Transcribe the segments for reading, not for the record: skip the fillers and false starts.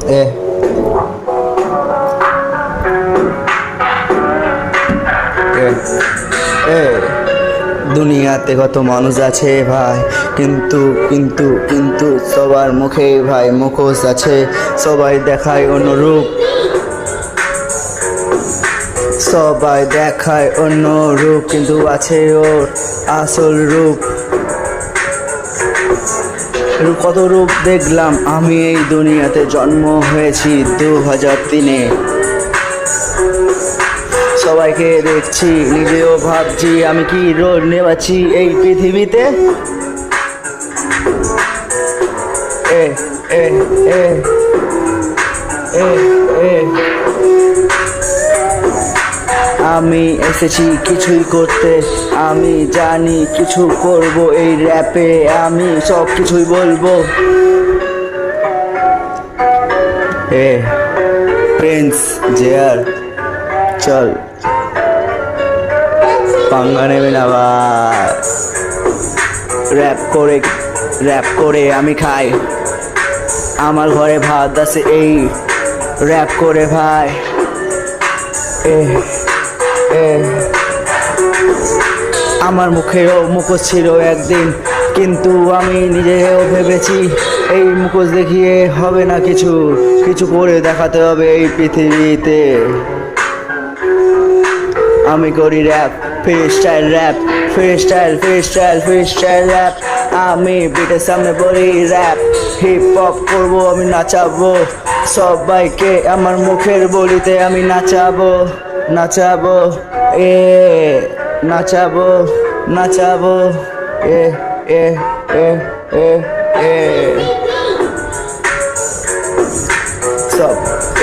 এ এ এ দুনিয়াতে কত মানুষ আছে ভাই, কিন্তু কিন্তু কিন্তু সবার মুখে ভাই মুখোশ আছে। সবাই দেখায় অন্য রূপ, সবাই দেখায় অন্য রূপ, কিন্তু আছে ওর আসল রূপ। কত রূপ দেখলাম আমি এই দুনিয়াতে, জন্ম হয়েছি 2003-এ। সবাইকে দেখছি, নিজেও ভাবছি আমি কি রোল নেওয়াচ্ছি এই পৃথিবীতে। এ এ এ এ এ আমি এসেছি কিছুই করতে, আমি জানি কিছু করব এই র্যাপে, আমি সব কিছুই বলবো। এ প্রিন্স জেয়ার, চল পাঙ্গা নেবে না ভাই। র্যাপ করে আমি খাই, আমার ঘরে ভাত আছে এই র্যাপ করে ভাই। এ এ আমার মুখেও মুখোশ ছিল একদিন, কিন্তু আমি নিজেও ভেবেছি এই মুখোশ দেখিয়ে হবে না কিছু, কিছু করে দেখাতে হবে এই পৃথিবীতে। আমি করি rap, free style rap, free style rap. আমি বিটের সামনে বলি র্যাপ, হিপ হপ করবো আমি, নাচাবো সবাইকে আমার মুখের বলিতে আমি নাচাবো, এ নাচাবো এ এ এ এ এ সব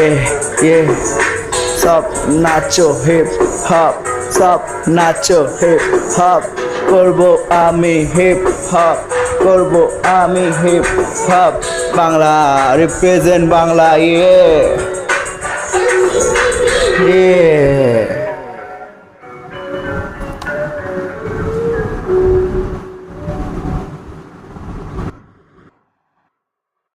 এ সব নাচো হিপ হপ, সব নাচো হিপ হপ করবো আমি, হিপ হপ করবো আমি, hip hop. Bangla represent Bangla, ইয়ে